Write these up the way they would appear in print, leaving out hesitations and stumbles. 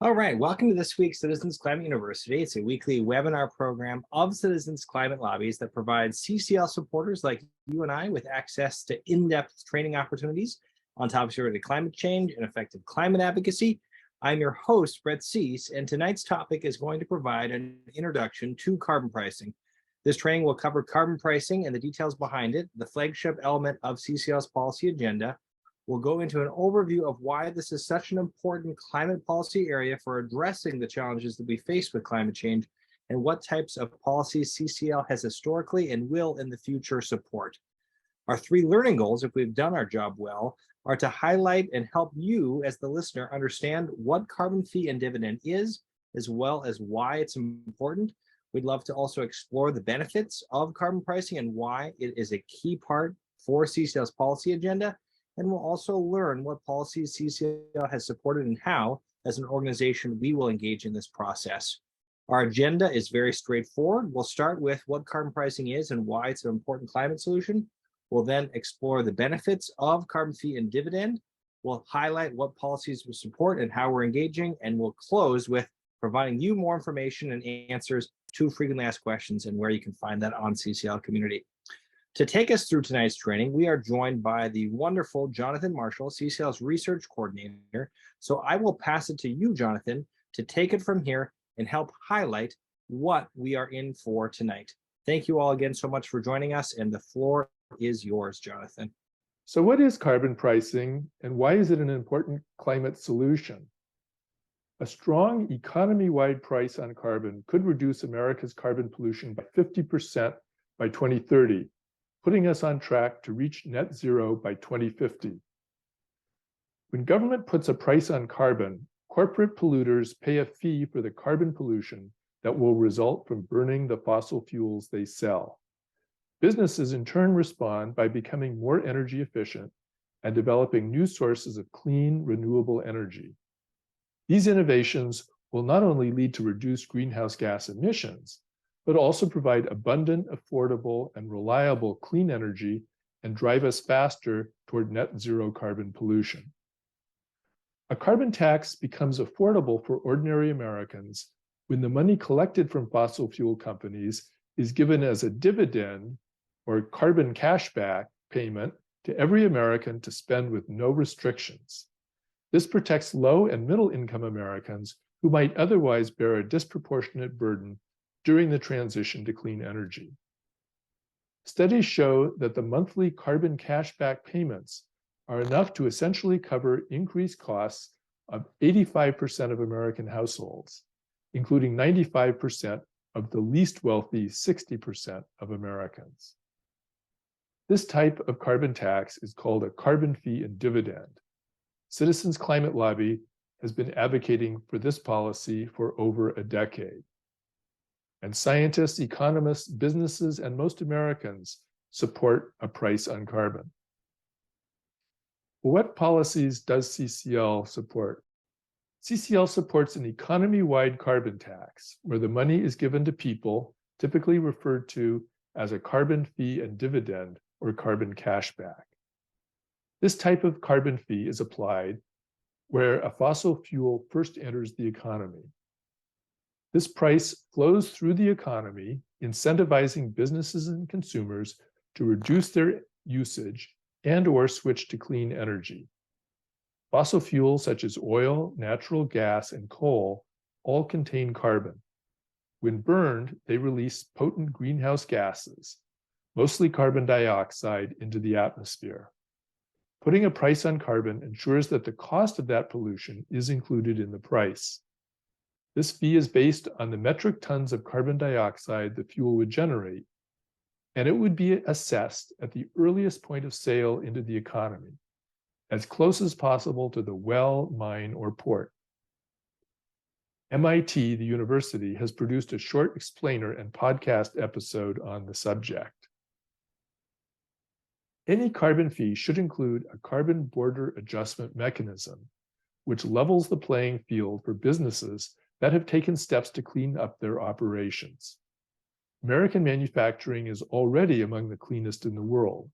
All right, welcome to this week's Citizens Climate University. It's a weekly webinar program of Citizens Climate Lobbies that provides CCL supporters like you and I with access to in-depth training opportunities on topics related to climate change and effective climate advocacy. I'm your host, Brett Cease, and tonight's topic is going to provide an introduction to carbon pricing. This training will cover carbon pricing and the details behind it, the flagship element of CCL's policy agenda. We'll go into an overview of why this is such an important climate policy area for addressing the challenges that we face with climate change and what types of policies CCL has historically and will in the future support. Our three learning goals, if we've done our job well, are to highlight and help you as the listener understand what carbon fee and dividend is, as well as why it's important. We'd love to also explore the benefits of carbon pricing and why it is a key part for CCL's policy agenda. And we'll also learn what policies CCL has supported and how, as an organization, we will engage in this process. Our agenda is very straightforward. We'll start with what carbon pricing is and why it's an important climate solution. We'll then explore the benefits of carbon fee and dividend. We'll highlight what policies we support and how we're engaging, and we'll close with providing you more information and answers to frequently asked questions and where you can find that on CCL Community. To take us through tonight's training, we are joined by the wonderful Jonathan Marshall, CCL's research coordinator. So I will pass it to you, Jonathan, to take it from here and help highlight what we are in for tonight. Thank you all again so much for joining us, and the floor is yours, Jonathan. So what is carbon pricing, and why is it an important climate solution? A strong economy-wide price on carbon could reduce America's carbon pollution by 50% by 2030. Putting us on track to reach net zero by 2050. When government puts a price on carbon, corporate polluters pay a fee for the carbon pollution that will result from burning the fossil fuels they sell. Businesses in turn respond by becoming more energy efficient and developing new sources of clean, renewable energy. These innovations will not only lead to reduced greenhouse gas emissions, but also provide abundant, affordable, and reliable clean energy and drive us faster toward net zero carbon pollution. A carbon tax becomes affordable for ordinary Americans when the money collected from fossil fuel companies is given as a dividend or carbon cashback payment to every American to spend with no restrictions. This protects low and middle income Americans who might otherwise bear a disproportionate burden during the transition to clean energy. Studies show that the monthly carbon cashback payments are enough to essentially cover increased costs of 85% of American households, including 95% of the least wealthy 60% of Americans. This type of carbon tax is called a carbon fee and dividend. Citizens Climate Lobby has been advocating for this policy for over a decade. And scientists, economists, businesses, and most Americans support a price on carbon. What policies does CCL support? CCL supports an economy-wide carbon tax, where the money is given to people, typically referred to as a carbon fee and dividend or carbon cashback. This type of carbon fee is applied where a fossil fuel first enters the economy. This price flows through the economy, incentivizing businesses and consumers to reduce their usage and/or switch to clean energy. Fossil fuels such as oil, natural gas, and coal all contain carbon. When burned, they release potent greenhouse gases, mostly carbon dioxide, into the atmosphere. Putting a price on carbon ensures that the cost of that pollution is included in the price. This fee is based on the metric tons of carbon dioxide the fuel would generate, and it would be assessed at the earliest point of sale into the economy, as close as possible to the well, mine, or port. MIT, the university, has produced a short explainer and podcast episode on the subject. Any carbon fee should include a carbon border adjustment mechanism, which levels the playing field for businesses that have taken steps to clean up their operations. American manufacturing is already among the cleanest in the world.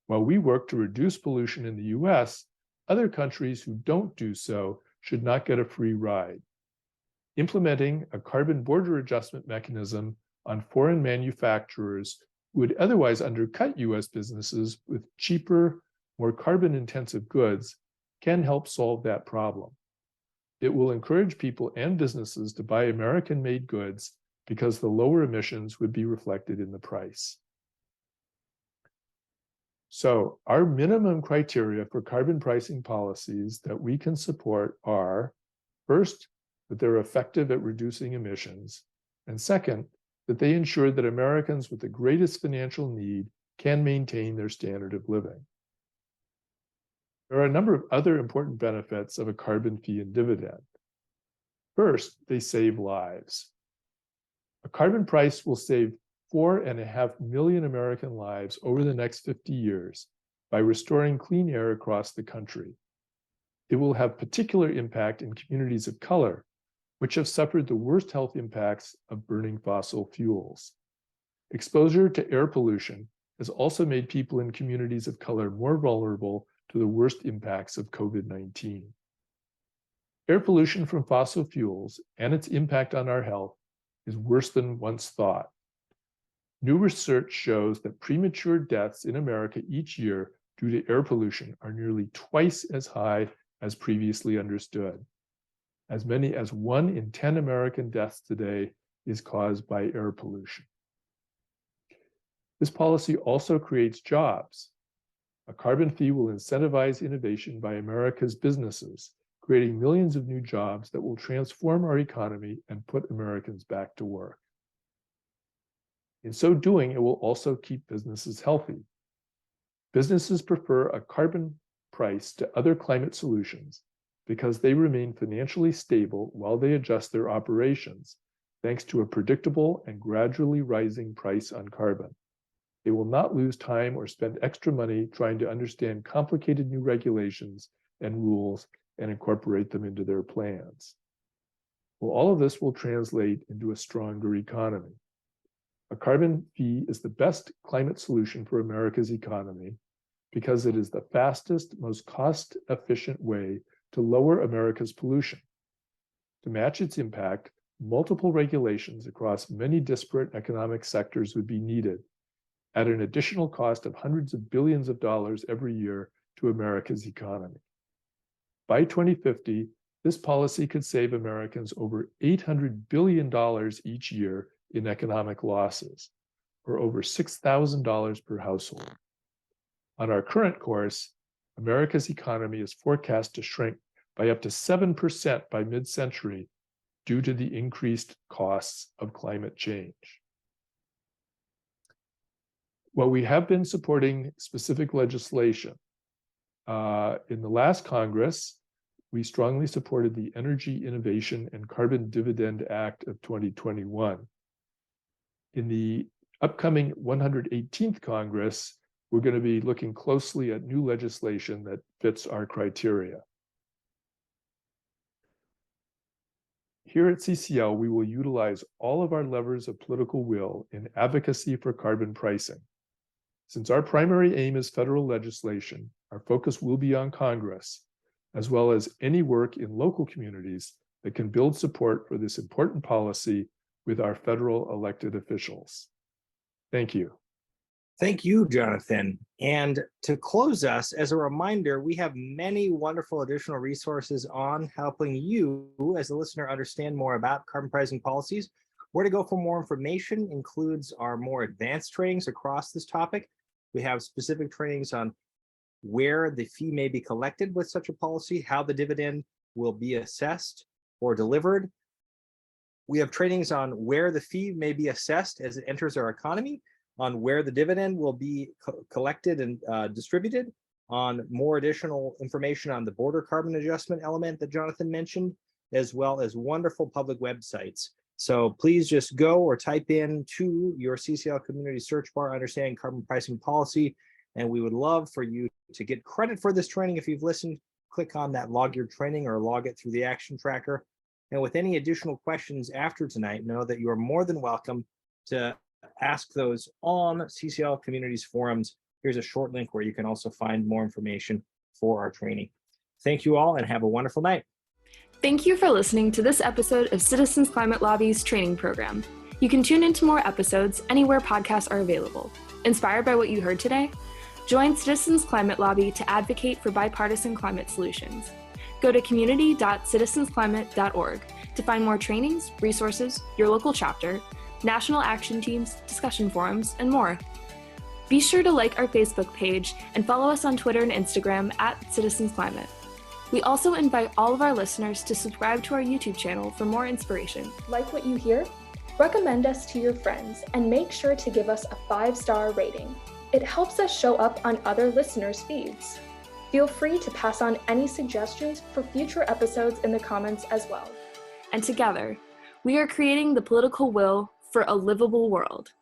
While we work to reduce pollution in the US, other countries who don't do so should not get a free ride. Implementing a carbon border adjustment mechanism on foreign manufacturers who would otherwise undercut US businesses with cheaper, more carbon-intensive goods can help solve that problem. It will encourage people and businesses to buy American-made goods because the lower emissions would be reflected in the price. So our minimum criteria for carbon pricing policies that we can support are, first, that they're effective at reducing emissions, and second, that they ensure that Americans with the greatest financial need can maintain their standard of living. There are a number of other important benefits of a carbon fee and dividend. First, they save lives. A carbon price will save 4.5 million American lives over the next 50 years by restoring clean air across the country. It will have particular impact in communities of color, which have suffered the worst health impacts of burning fossil fuels. Exposure to air pollution has also made people in communities of color more vulnerable to the worst impacts of COVID-19. Air pollution from fossil fuels and its impact on our health is worse than once thought. New research shows that premature deaths in America each year due to air pollution are nearly twice as high as previously understood. As many as 1 in 10 American deaths today is caused by air pollution. This policy also creates jobs. A carbon fee will incentivize innovation by America's businesses, creating millions of new jobs that will transform our economy and put Americans back to work. In so doing, it will also keep businesses healthy. Businesses prefer a carbon price to other climate solutions because they remain financially stable while they adjust their operations, thanks to a predictable and gradually rising price on carbon. They will not lose time or spend extra money trying to understand complicated new regulations and rules and incorporate them into their plans. Well, all of this will translate into a stronger economy. A carbon fee is the best climate solution for America's economy because it is the fastest, most cost-efficient way to lower America's pollution. To match its impact, multiple regulations across many disparate economic sectors would be needed, at an additional cost of hundreds of billions of dollars every year to America's economy. By 2050, this policy could save Americans over $800 billion each year in economic losses, or over $6,000 per household. On our current course, America's economy is forecast to shrink by up to 7% by mid-century due to the increased costs of climate change. Well, we have been supporting specific legislation. In the last Congress, we strongly supported the Energy Innovation and Carbon Dividend Act of 2021. In the upcoming 118th Congress, we're going to be looking closely at new legislation that fits our criteria. Here at CCL, we will utilize all of our levers of political will in advocacy for carbon pricing. Since our primary aim is federal legislation, our focus will be on Congress, as well as any work in local communities that can build support for this important policy with our federal elected officials. Thank you. Thank you, Jonathan. And to close us, as a reminder, we have many wonderful additional resources on helping you as a listener understand more about carbon pricing policies. Where to go for more information includes our more advanced trainings across this topic. We have specific trainings on where the fee may be collected with such a policy, how the dividend will be assessed or delivered. We have trainings on where the fee may be assessed as it enters our economy, on where the dividend will be collected and distributed, on more additional information on the border carbon adjustment element that Jonathan mentioned, as well as wonderful public websites. So please just go or type in to your CCL community search bar, understanding carbon pricing policy, and we would love for you to get credit for this training. If you've listened, click on that log your training or log it through the action tracker. And with any additional questions after tonight, know that you are more than welcome to ask those on CCL Communities forums. Here's a short link where you can also find more information for our training. Thank you all and have a wonderful night. Thank you for listening to this episode of Citizens Climate Lobby's training program. You can tune into more episodes anywhere podcasts are available. Inspired by what you heard today? Join Citizens Climate Lobby to advocate for bipartisan climate solutions. Go to community.citizensclimate.org to find more trainings, resources, your local chapter, national action teams, discussion forums, and more. Be sure to like our Facebook page and follow us on Twitter and Instagram @CitizensClimate. We also invite all of our listeners to subscribe to our YouTube channel for more inspiration. Like what you hear? Recommend us to your friends and make sure to give us a 5-star rating. It helps us show up on other listeners' feeds. Feel free to pass on any suggestions for future episodes in the comments as well. And together, we are creating the political will for a livable world.